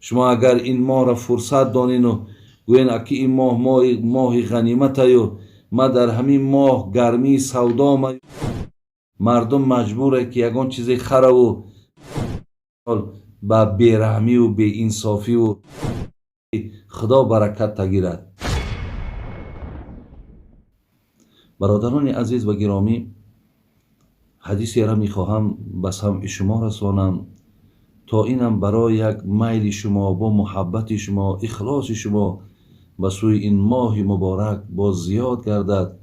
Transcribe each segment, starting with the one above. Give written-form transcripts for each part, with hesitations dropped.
شما اگر این ماه را فرصت دانین و گوین اکی این ماه غنیمت و ما در همین ماه گرمی سودا ما مردم مجبوره که یگان چیزی خره و با بیرحمی و بeinسافی و خدا برکت تگیرد. برادران عزیز و گرامی، حدیثی را میخواهم به سمع شما رسانم تا اینم برای یک میل شما با محبت شما، اخلاص شما به سوی این ماه مبارک باز زیاد گردد.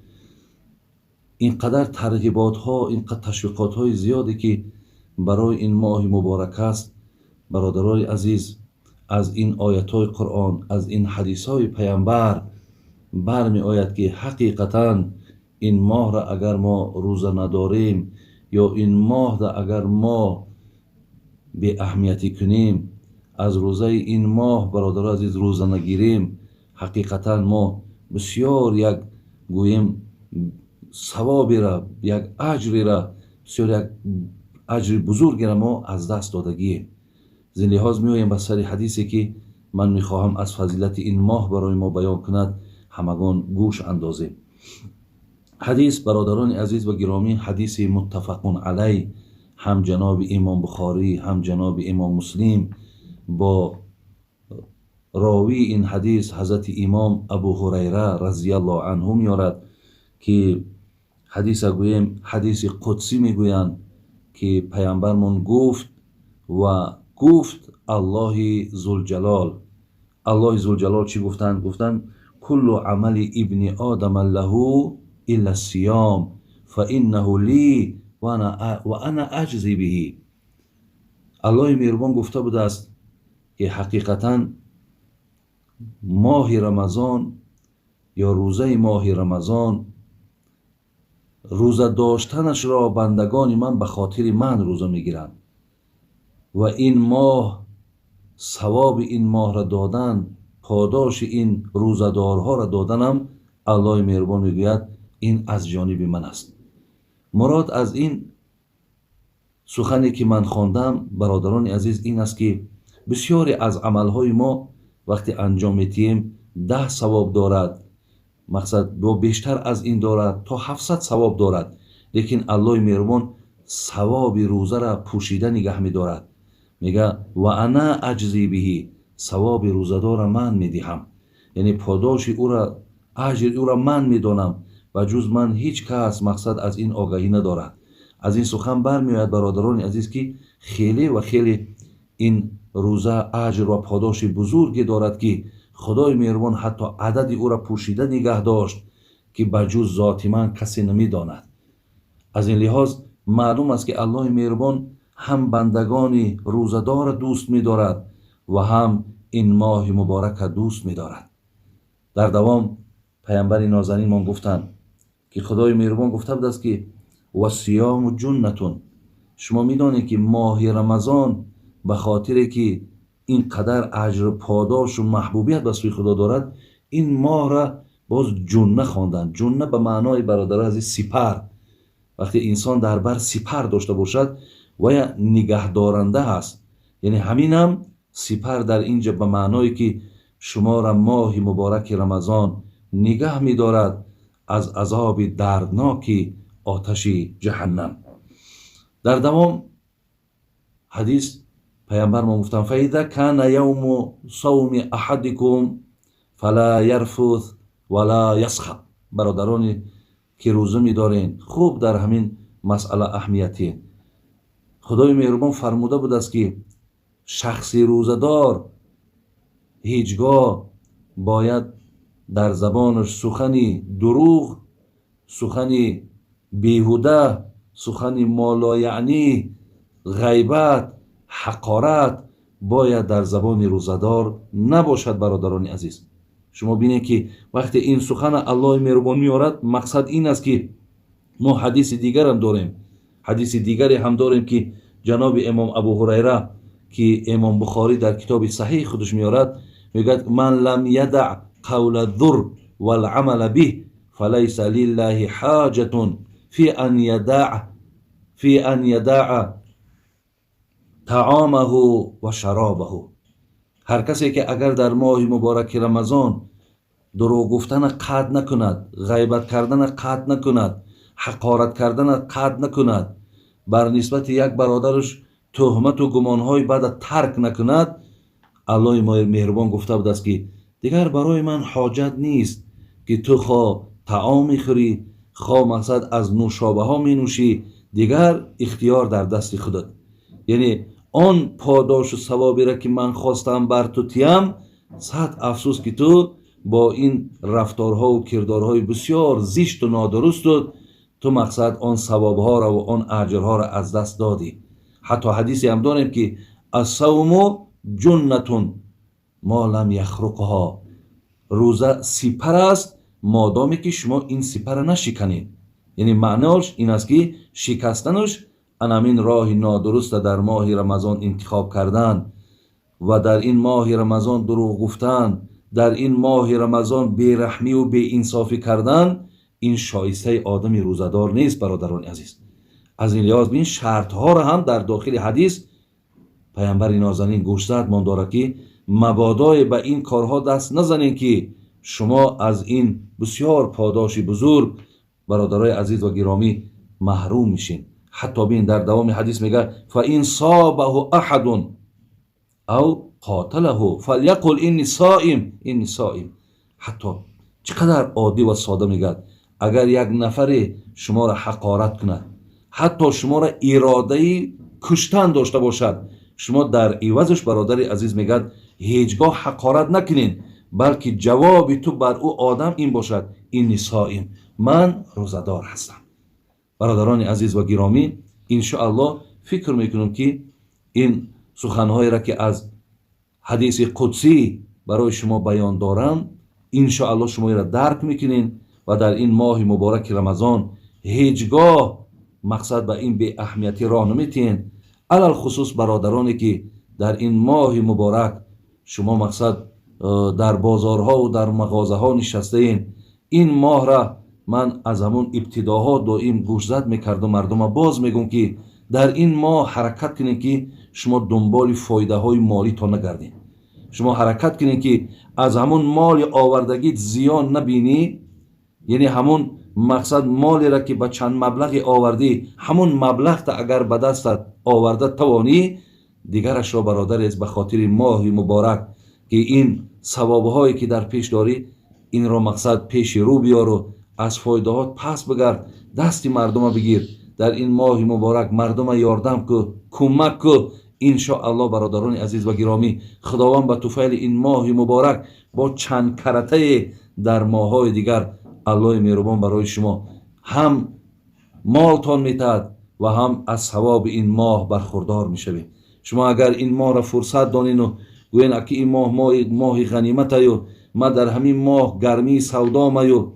اینقدر ترغیبات ها، اینقدر تشویقات های زیادی که برای این ماه مبارک است. برادران عزیز، از این آیات های قرآن، از این حدیث های پیامبر برمی آید که حقیقتا این ماه را اگر ما روزه نداریم یا این ماه را اگر ما به اهمیتی کنیم، از روزه این ماه برادران عزیز روزه نگیریم، حقیقتا ما بسیار یک گویم ثوابی را، یک اجری را، بسیار یک اجر بزرگی را ما از دست دادگیم. زین لحاظ میایم به سر حدیثی که من میخواهم از فضیلت این ماه برای ما بیان کند همگان گوش اندازیم. حدیث برادران عزیز و گرامی، حدیث متفق علیه، هم جناب امام بخاری هم جناب امام مسلم با راوی این حدیث حضرت امام ابو هریره رضی الله عنه میارد که حدیث گویم حدیث قدسی میگویند که پیامبرمون گفت و گفت الله ذوالجلال. الله ذوالجلال چی گفتند؟ گفتند کل عمل ابن آدم له الا الصیام فانه لی و انا اجزی به. الله مهربان گفته بوده است که حقیقتا ماه رمضان یا روزه ماه رمضان، روزه داشتنش را بندگان من به خاطر من روزه میگیرند و این ماه ثواب این ماه را دادن، پاداش این روزه‌دارها را دادنم الله مهربان میگوید این از جانب من است. مراد از این سخنی که من خواندم برادران عزیز این است که بسیاری از عملهای ما وقتی انجام میدیم 10 ثواب دارد، مقصد با بیشتر از این دارد تا 700 ثواب دارد، لیکن الله مهربان ثواب روزه را پوشیده نگه می‌دارد. میگه و انا اجزی به، ثواب روزه‌دار را من میدهم، یعنی پاداش او را، اجر او را من میدانم و جز من هیچ کس مقصد از این آگاهی ندارد. از این سخن برمیآید برادران عزیز که خیلی و خیلی این روزه اجر و پاداش بزرگی دارد که خدای مهربان حتی عدد او را پوشیده نگه داشت که بجز ذات من کسی نمیداند. از این لحاظ معلوم است که الله مهربان هم بندگان روزه‌دار دوست می‌دارد و هم این ماه مبارک دوست می‌دارد. در دوام پیامبر نازنین ما گفتند که خدای مهربان گفته بود است که و صیام جنتون. شما می‌دانید که ماه رمضان به خاطر که این قدر اجر و پاداش و محبوبیت به سوی خدا دارد، این ماه را باز جنه خواندند. جنه به معنای برادر عزیز سپر. وقتی انسان در بر سپر داشته باشد و یا نگه دارنده هست، یعنی همین هم سپر در اینجا به معنایی که شما را ماه مبارک رمضان نگه می دارد از عذاب دردناک آتش جهنم. در دوام حدیث پیامبر ما گفتند فاذا کان یوم صوم احدکم فلا یرفث ولا یسخب. برادرانی که روزه می دارین خوب در همین مسئله اهمیتی. خدای مهربان فرموده بود است که شخصی روزه‌دار هیچگاه باید در زبانش سخنی دروغ، سخنی بیهوده، سخنی مالایعنی، غیبت، حقارت باید در زبان روزه‌دار نباشد. برادران عزیز، شما بینید که وقتی این سخن الله مهربان میارد، مقصد این است که ما حدیث دیگر هم داریم. حدیث دیگری هم داریم که جناب امام ابو هریره که امام بخاری در کتاب صحیح خودش میارد، میگه من لم یدع قول الذر والعمل به فلیس لله حاجة فی ان یدع طعامه و شرابه. هر کسی که اگر در ماه مبارک رمضان دروغ گفتن قطع نکند، غیبت کردن قطع نکند، حقارت کردن قطع نکند، بر نسبت یک برادرش تهمت و گمانهای بد ترک نکند، الله مهربان گفته بود است که دیگر برای من حاجت نیست که تو خواه طعام میخوری، خواه مقصد از نوشابه ها می نوشی، دیگر اختیار در دست خودت. یعنی آن پاداش و ثوابی را که من خواستم بر تو تیم، صد افسوس که تو با این رفتارها و کردارهای بسیار زشت و نادرست تو مقصد آن ثوابها را و آن اجرها را از دست دادی. حتی حدیثی هم داریم که الصوم جنتون ما لم یخرقها، روزه سپر است مادامی که شما این سپر را نشکنید. یعنی معناش این است که شکستنش همین راه نادرست در ماه رمضان انتخاب کردن و در این ماه رمضان دروغ گفتن، در این ماه رمضان بیرحمی و بeinصافی کردن، این شایسته آدم روزدار نیست برادران عزیز. از این لحاظ بین شرط ها را هم در داخل حدیث پیامبر نازنین گوشزد مان دارد که مبادا به این کارها دست نزنین که شما از این بسیار پاداشی بزرگ برادرای عزیز و گرامی محروم میشین. حتی بین در دوام حدیث میگه فَإِنْ صَابَهُ أَحَدٌ او قاتله فلیقل اینی صائم، اینی صائم. حتی چقدر عادی و ساده میگه اگر یک نفر شما را حقارت کند، حتی شما را اراده کشتن داشته باشد، شما در عوضش برادر عزیز میگه هیچگاه حقارت نکنین، بلکه جواب تو بر او آدم این باشد اینی صائم، من روزدار هستم. برادران عزیز و گرامی، انشاءالله فکر میکنم که این سخنهایی را که از حدیث قدسی برای شما بیان دارم انشاءالله شما را درک میکنین و در این ماه مبارک رمضان هیچگاه مقصد به این بی اهمیتی راه نمیتین. علل خصوص برادرانی که در این ماه مبارک شما مقصد در بازارها و در مغازه ها نشسته این ماه را من از همون ابتداها دائم گوشزد میکردم مردم باز میگم که در این ماه حرکت کنین که شما دنبال فایده های مالی تا نگردین. شما حرکت کنین که از همون مال آوردگیت زیان نبینی. یعنی همون مقصد مالی را که با چند مبلغ آوردی، همون مبلغ تا اگر به دستت آورده توانی، دیگرش را برادر از به خاطر ماه مبارک که این ثوابهایی که در پیش داری این را مقصد پیش رو بیار و از فایده ها پس بگرد، دستی مردم بگیر، در این ماه مبارک مردم یاردم کو، کمک کو. انشاءالله برادران عزیز و گرامی خداوند به طفیل این ماه مبارک با چند کرته در ماه‌های دیگر الله مهربان برای شما هم مالتان میتد و هم از ثواب این ماه برخوردار میشوید. شما اگر این ماه را فرصت دانین و گوین اکی این ماه غنیمت ایو، ما در همین ماه گرمی سودا میو،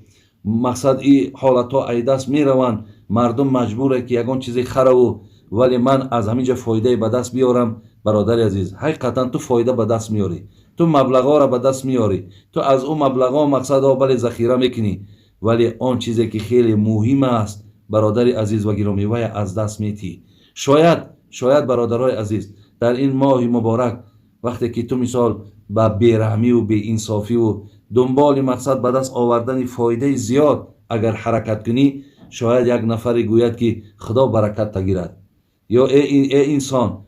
مقصد این حالت ها ای دست میروند، مردم مجبوره که یگان چیزی خره و ولی من از همینجا فایده به دست بیارم. برادر عزیز حقیقتا تو فایده به دست میاری، تو مبلغا را به دست میاری، تو از اون مبلغا مقصد ها بله ذخیره میکنی، ولی آن چیزی که خیلی مهم است برادر عزیز و گرامی وای از دست میتی. شاید برادرای عزیز در این ماه مبارک وقتی که تو مثال با بیرحمی و بeinصافی و دنبال مقصد به دست آوردن فایده زیاد اگر حرکت کنی، شاید یک نفر گوید که خدا برکت تگیرد، یا ای انسان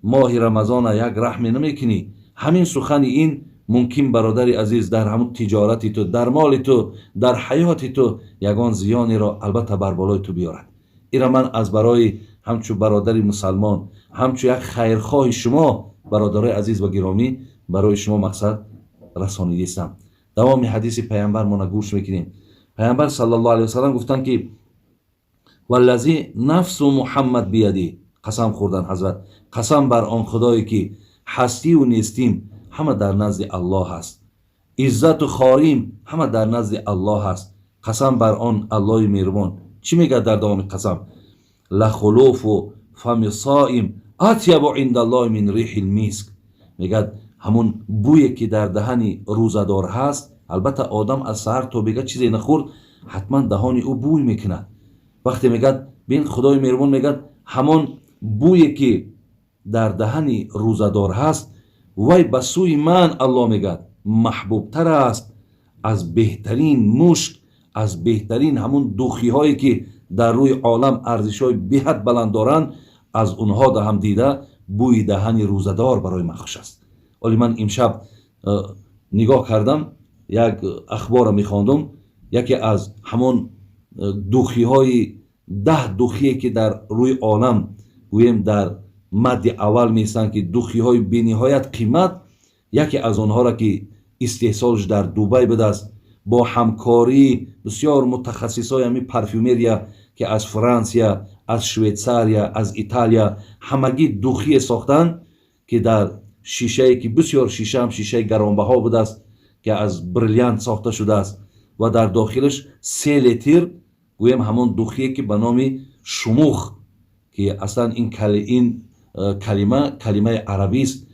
ماه رمضان یک رحم نمیکنی. همین سخن این ممکن برادر عزیز در همون تجارتی تو، در مال تو، در حیاتی تو یگان زیانی را البته بر بالای تو بیارد. ایرا من از برای همچو برادر مسلمان، همچو یک خیرخواه شما برادرای عزیز و گرامی برای شما مقصد رسانیدم. دوام حدیث پیامبر ما گوش میکنیم. پیامبر صلی الله علیه و سلم گفتن که والذی نفس محمد بیدی، قسم خوردن حضرت، قسم بر آن خدایی که هستی و نیستیم همه در نزد الله است، عزت و خواریم همه در نزد الله است. قسم بر آن الله مهربان. چی میگه در دوام قسم؟ لخلوف و فم صائم اطیب عند الله من ریح المسک. میگه همون بویی که در دهن روزدار هست، البته آدم از سحر تا بگه چیزی نخورد حتما دهان او بوی میکنه. وقتی میگه بین خدای مهربان میگه همون بویی که در دهن روزدار هست وی به سوی من الله میگد محبوب تر است از بهترین مشک، از بهترین همون دوخی هایی که در روی عالم ارزش های بهت بلند دارند. از اونها ده هم دیده بوی دهن روزدار برای من خوش است. ولی من امشب نگاه کردم، یک اخبار میخواندم، یکی از همون دوخی های 10 دوخی که در روی عالم گویم در مد اول میستن که دوخی های بینهایت قیمت، یکی از آنها را که استحصالش در دوبای بوده است با همکاری بسیار متخصصای همین پرفیومریا که از فرانسیا، از شویتساریا، از ایتالیا همگی دوخی ساختن که در شیشه که بسیار شیشه هم شیشه گرانبها بوده است که از بریلیانت ساخته شده است و در داخلش 3 لیتر گویم همون دوخی که به نام شموخ که اصلا این کلمه عربی است،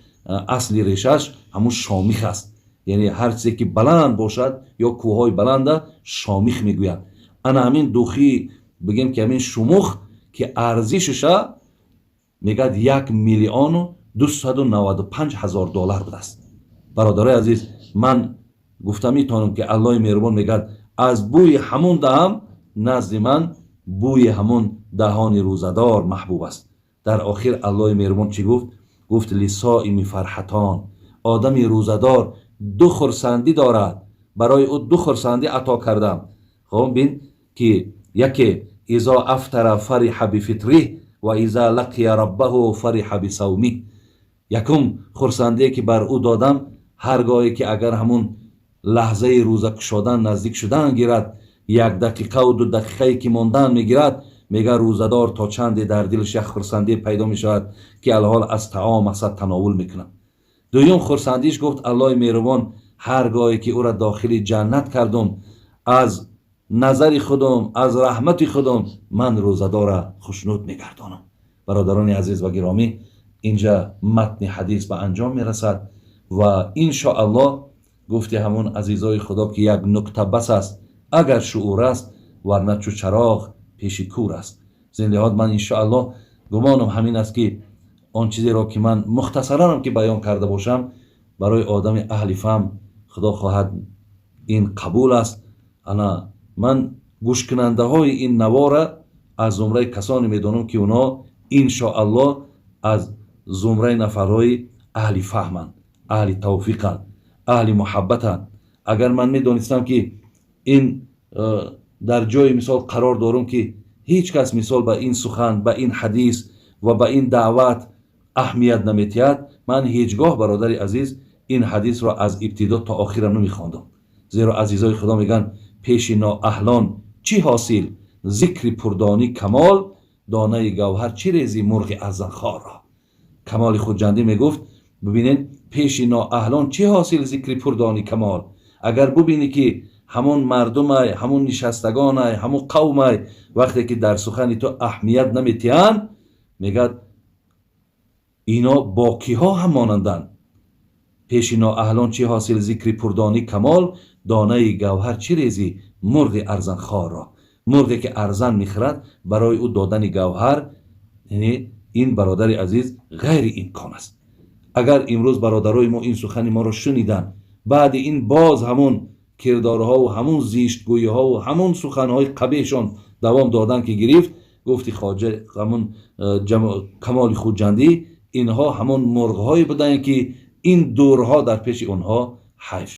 اصلی ریشش همون شامیخ است. یعنی هر چیزی که بلند باشد یا کوههای بلند شامیخ میگویند. انا همین دوخی بگیم که همین شموخ که ارزشش میگد 1,295,000 دلار بوده است. برادرای عزیز، من گفتم میتونم که الله مهربان میگد از بوی همون دهم نزد من بوی همون دهان روزدار محبوب است. در آخر الله مهربان چی گفت؟ گفت لصائم فرحتان، آدم روزدار 2 خرسندی دارد، برای او 2 خرسندی عطا کردم. خب بین که یکی اذا افطر فرح بفطره و اذا لقی ربه فرح بصومه. یکم خرسندی که بر او دادم هرگاهی که اگر همون لحظه روزه گشادن نزدیک شدن گیرد، 1 دقیقه و 2 دقیقه که ماندن میگیرد، میگه روزدار تا چند در دلش یک خرسندی پیدا میشود که الحال از طعام اصلا تناول میکنم. دویم خرسندیش گفت الله مهربان هرگاهی که او را داخل جنت کردم از نظر خودم، از رحمت خودم، من روزدار را خوشنود میگردانم. برادران عزیز و گرامی، اینجا متن حدیث به انجام میرسد و انشاءالله گفته همون عزیزای خدا که یک نکته بس است اگر شعور است، ورنه چو چراغ پیش کور است. زندهات من انشاءالله گمانم همین است که آن چیزی را که من مختصرا هم که بیان کرده باشم برای آدم اهل فهم خدا خواهد این قبول است. انا من گوش کننده های این نواره از زمره کسانی میدانم که اونا انشاءالله از زمره نفرهای اهل فهمند، اهل توفیقند، اهل محبتند. اگر من میدانستم که این در جای مثال قرار دارم که هیچ کس مثال به این سخن، به این حدیث و به این دعوت اهمیت نمیتید، من هیچگاه برادر عزیز این حدیث را از ابتدا تا آخر نمیخواندم. زیرا عزیزای خدا میگن پیش نااهلان چی حاصل، ذکر پردانی کمال، دانه گوهر چی ریزی مرغ ارزنخوار را. کمال خودجندی میگفت ببینید پیش نااهلان چی حاصل ذکر پردانی کمال. اگر ببینی که همون مردم همون نشستگان همون قوم وقتی که در سخن تو اهمیت نمیتیان، میگد اینا باقی ها هم مانندن. پیش نااهلان چی حاصل ذکر پردانی کمال، دانه گوهر چی ریزی مرغ ارزن خوار را. مرغی که ارزن میخرد برای او دادن گوهر، یعنی این برادر عزیز غیر امکان است. اگر امروز برادرای ما این سخن ما را شنیدن، بعد این باز همون کردارها و همون زیشتگویی ها و همون سخنهای قبیحشان دوام دادن که گرفت، گفتی خواجه همون کمال خودجندی اینها همون مرغ های بودن که این دورها در پیش اونها حیف